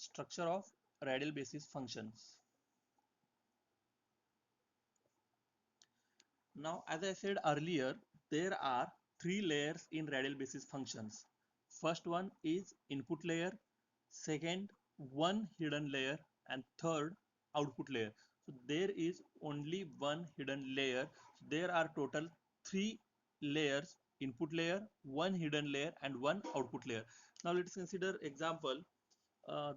Structure of radial basis functions. Now, as I said earlier, there are three layers in radial basis functions. First one is input layer, second one hidden layer, and third output layer. So there is only one hidden layer. So there are total three layers: input layer, one hidden layer, and one output layer. Now let's consider example.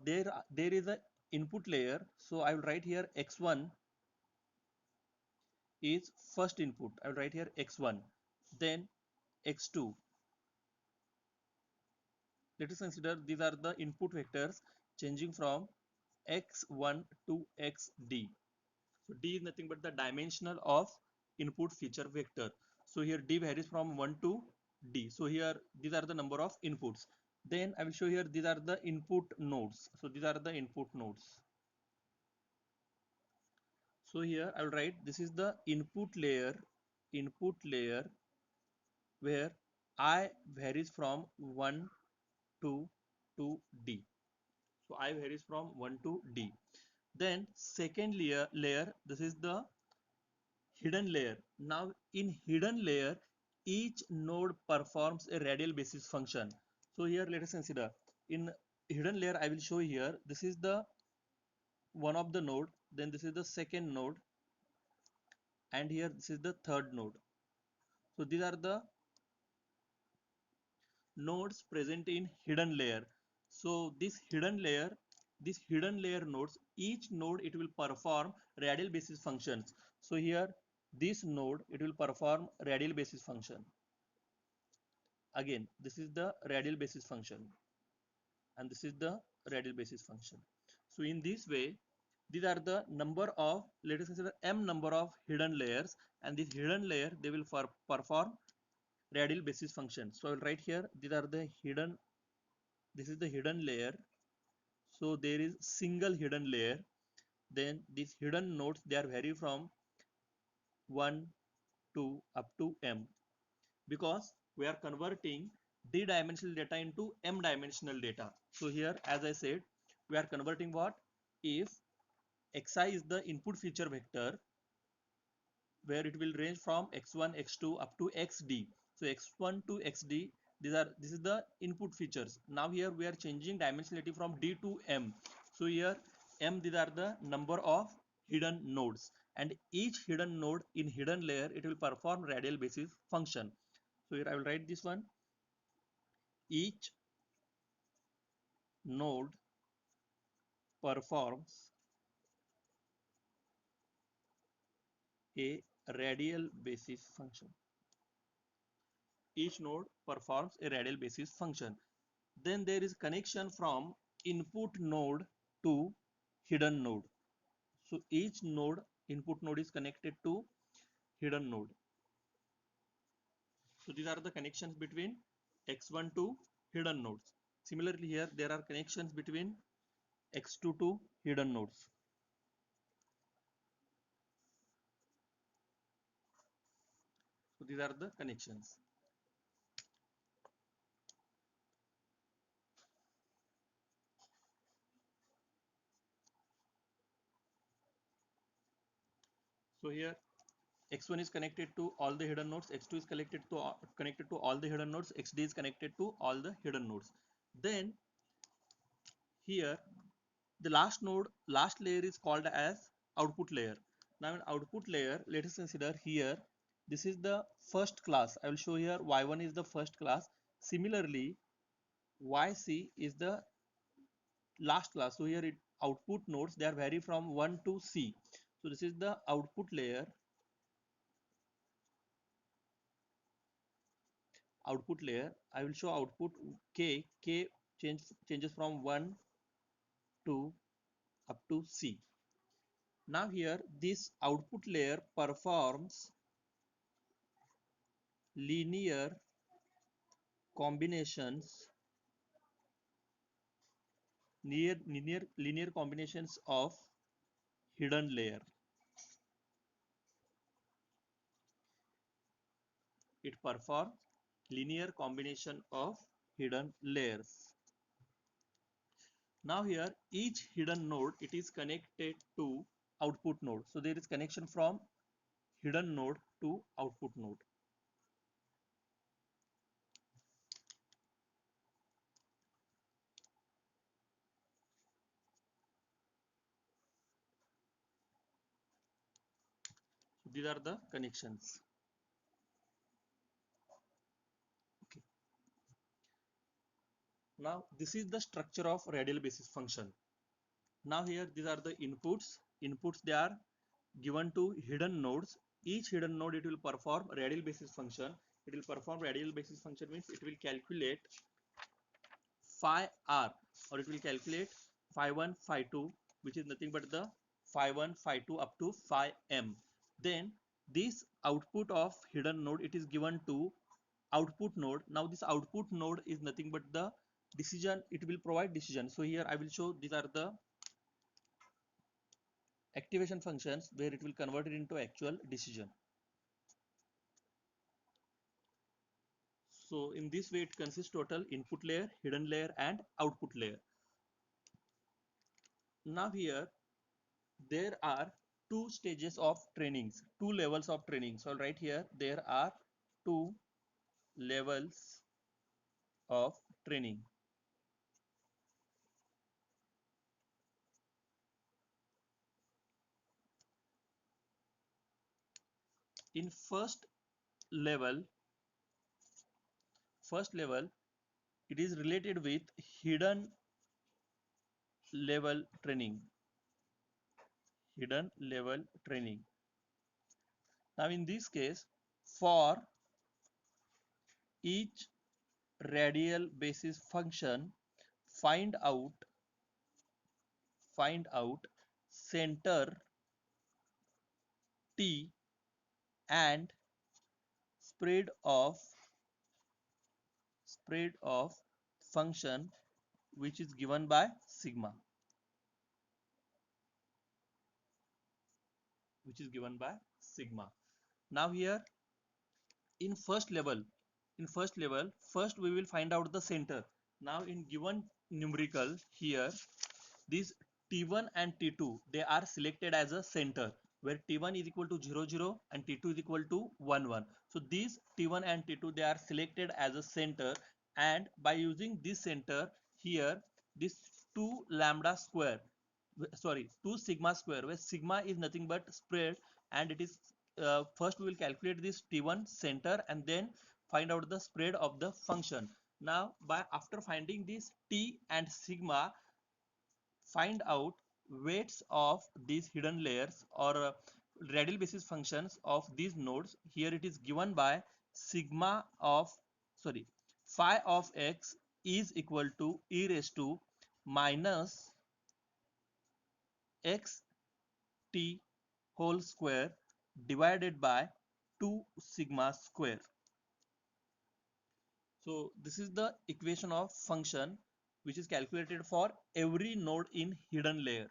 There is a input layer. So I will write here x1 is first input. I will write here x1, then x2. Let us consider these are the input vectors changing from x1 to xd. So d is nothing but the dimensional of input feature vector. So here d varies from 1 to d. So here these are the number of inputs. Then I will show here these are the input nodes. So these are the input nodes. So here I will write this is the input layer where I varies from 1 to d. So I varies from 1 to d. Then second layer, this is the hidden layer. Now in hidden layer, each node performs a radial basis function. So here let us consider in hidden layer I will show here this is the one of the node, then this is the second node, and here this is the third node. So these are the nodes present in hidden layer. So this hidden layer nodes, each node it will perform radial basis functions. So here this node it will perform radial basis function. Again this is the radial basis function, and this is the radial basis function. So in this way these are the number of, let us consider m number of hidden layers, and this hidden layer they will perform radial basis function. So I will write here these are the hidden, this is the hidden layer. So there is single hidden layer. Then these hidden nodes they are vary from 1 to up to m, because we are converting d-dimensional data into m-dimensional data. So here as I said we are converting what, if xi is the input feature vector where it will range from x1 x2 up to xd. So x1 to xd, this is the input features. Now here we are changing dimensionality from d to m. So here m, these are the number of hidden nodes, and each hidden node in hidden layer it will perform radial basis function. So here I will write this one: each node performs a radial basis function. Each node performs a radial basis function. Then there is connection from input node to hidden node. So each node, input node is connected to hidden node. So these are the connections between x1 to hidden nodes. Similarly here there are connections between x2 to hidden nodes. So these are the connections. So here x1 is connected to all the hidden nodes, x2 is connected to all the hidden nodes, xd is connected to all the hidden nodes. Then here the last layer is called as output layer. Now in output layer let us consider here this is the first class. I will show here y1 is the first class. Similarly yc is the last class. So here it output nodes they are vary from 1 to c. So this is the output layer. I will show output k changes from 1 to up to c. Now here this output layer performs linear combinations, linear combinations of hidden layer. It performs linear combination of hidden layers. Now here each hidden node, it is connected to output node. So there is connection from hidden node to output node. So these are the connections. Okay. Now this is the structure of radial basis function. Now here these are the inputs. Inputs, they are given to hidden nodes. Each hidden node, it will perform radial basis function. It will perform radial basis function means it will calculate phi r, or it will calculate phi 1 phi 2, which is nothing but the phi 1 phi 2 up to phi m. Then this output of hidden node, it is given to output node. Now this output node is nothing but the decision, it will provide decision. So here I will show these are the activation functions where it will convert it into actual decision. So in this way it consists total input layer, hidden layer and output layer. Now here there are two stages of trainings, two levels of training. So right here there are two levels of training. In level, first level, it is related with hidden level training. Hidden level training. Now in this case, for each radial basis function, find out center t and spread of function, which is given by sigma, now here in first level, first we will find out the center. Now in given numerical here, these T1 and T2, they are selected as a center, where T1 is equal to 0 0 and T2 is equal to 1 1. So these T1 and T2, they are selected as a center, and by using this center here, this 2 lambda square, sorry, 2 sigma square, where sigma is nothing but spread, and it is first we will calculate this T1 center and then find out the spread of the function. Now by after finding this T and sigma, find out weights of these hidden layers, or radial basis functions of these nodes. Here it is given by sigma of, sorry, phi of x is equal to e raised to minus x t whole square divided by 2 sigma square. So this is the equation of function which is calculated for every node in hidden layer.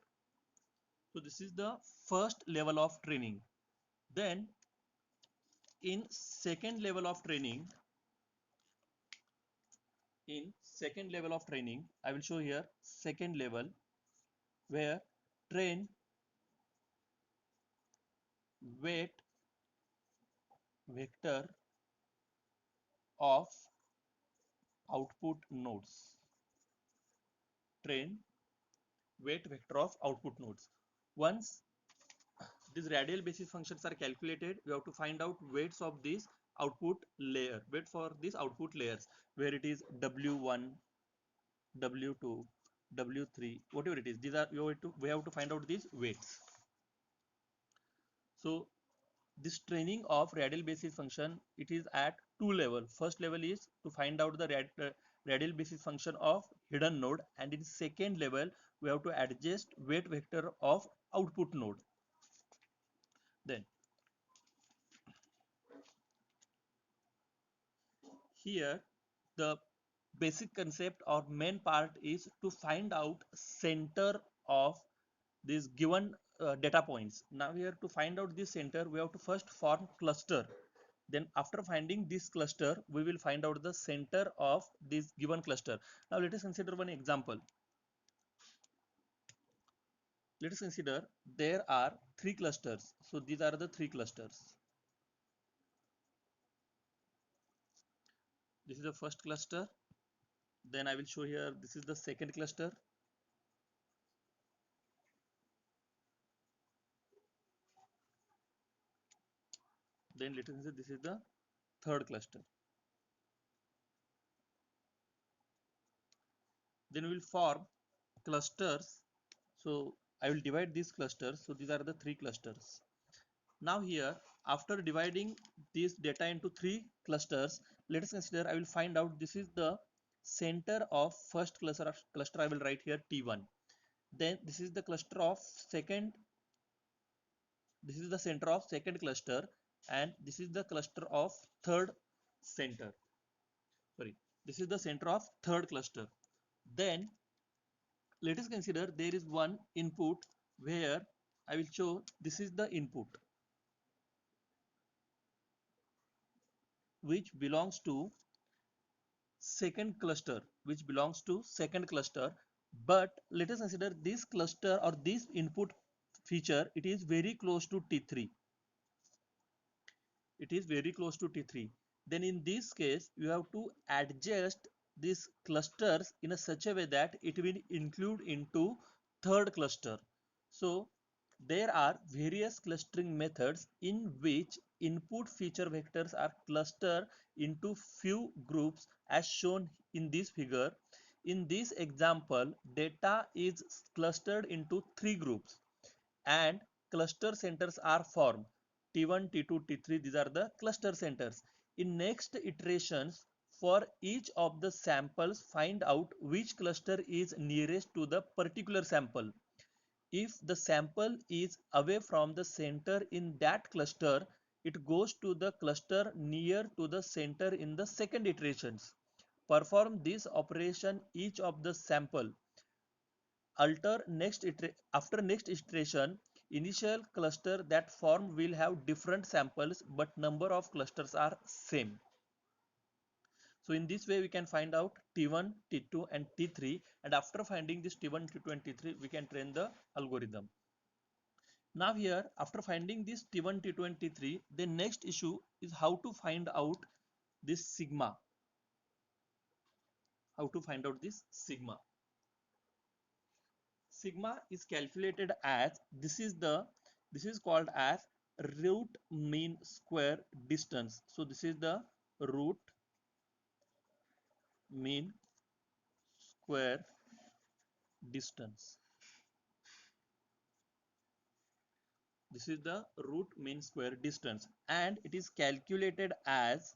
So this is the first level of training. Then in second level of training, I will show here second level, where train weight vector of output nodes. Train weight vector of output nodes. Once these radial basis functions are calculated, we have to find out weights of this output layer, weight for these output layers, where it is W1, W2, W3, whatever it is. These are we have to find out these weights. So this training of radial basis function, it is at two level. First level is to find out the radial basis function of hidden node, and in second level we have to adjust weight vector of output node. Then here the basic concept or main part is to find out center of these given data points. Now here to find out this center, we have to first form cluster. Then after finding this cluster, we will find out the center of this given cluster. Now let us consider one example. Let us consider there are three clusters. So these are the three clusters. This is the first cluster. Then I will show here this is the second cluster. Then let us consider this is the third cluster. Then we will form clusters. So I will divide these clusters. So these are the three clusters. Now here, after dividing this data into three clusters, let us consider I will find out this is the center of first cluster I will write here T1. Then this is the cluster of second, this is the center of second cluster, and this is the cluster of third center. Sorry, this is the center of third cluster. Then let us consider there is one input where I will show this is the input which belongs to second cluster, but let us consider this cluster or this input feature, it is very close to T3. It is very close to T3. Then in this case you have to adjust these clusters in a such a way that it will include into third cluster. So there are various clustering methods in which input feature vectors are clustered into few groups as shown in this figure. In this example, data is clustered into three groups and cluster centers are formed. T1, T2, T3, these are the cluster centers. In next iterations, for each of the samples, find out which cluster is nearest to the particular sample. If the sample is away from the center in that cluster, it goes to the cluster near to the center in the second iterations. Perform this operation each of the sample. After next iteration, initial cluster that form will have different samples but number of clusters are same. So in this way we can find out T1, T2 and T3, and after finding this T1, T2 and T3 we can train the algorithm. Now here after finding this T1, T2 and T3, the next issue is how to find out this sigma. How to find out this sigma. Sigma is calculated as this is called as root mean square distance. So this is the root mean square distance. This is the root mean square distance, and it is calculated as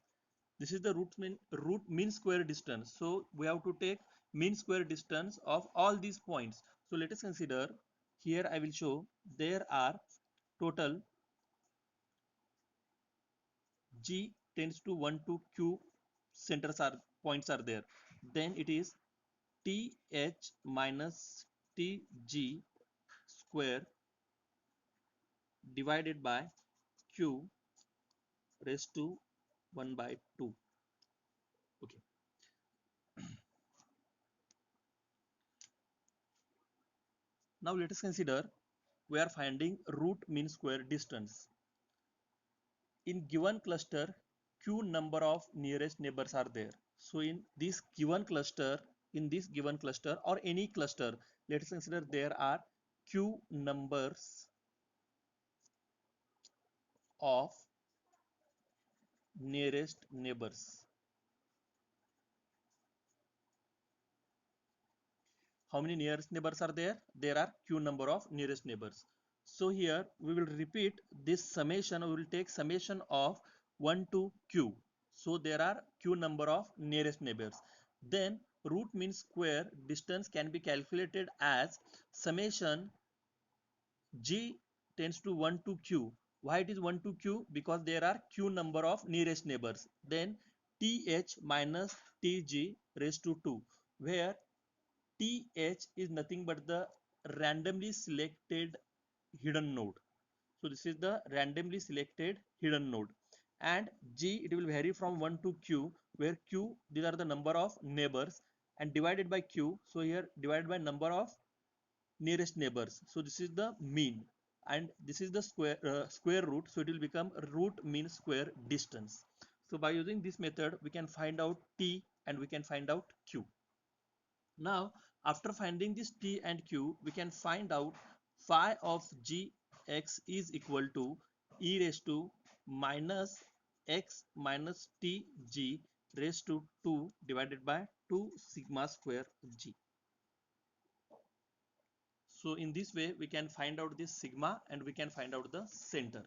this is the root mean square distance. So we have to take mean square distance of all these points. So let us consider here I will show there are total G tends to 1 to Q centers are points are there. Then it is TH minus TG square divided by Q raised to 1 by 2. Okay. Now let us consider we are finding root mean square distance. In given cluster, Q number of nearest neighbors are there. So in this given cluster or any cluster, let us consider there are Q numbers of nearest neighbors. How many nearest neighbors are there? There are Q number of nearest neighbors. So here we will repeat this summation. We will take summation of 1 to Q. So there are Q number of nearest neighbors. Then root mean square distance can be calculated as summation G tends to 1 to Q. Why it is 1 to Q? Because there are Q number of nearest neighbors. Then TH minus TG raised to 2, where TH is nothing but the randomly selected hidden node. So this is the randomly selected hidden node. And G, it will vary from 1 to Q, where Q, these are the number of neighbors, and divided by Q. So here divided by number of nearest neighbors. So this is the mean, and this is the square root. So it will become root mean square distance. So by using this method, we can find out t and we can find out q. Now, after finding this t and q, we can find out phi of gx is equal to e raised to minus x minus t g raised to 2 divided by 2 sigma square g. So in this way, we can find out this sigma and we can find out the center.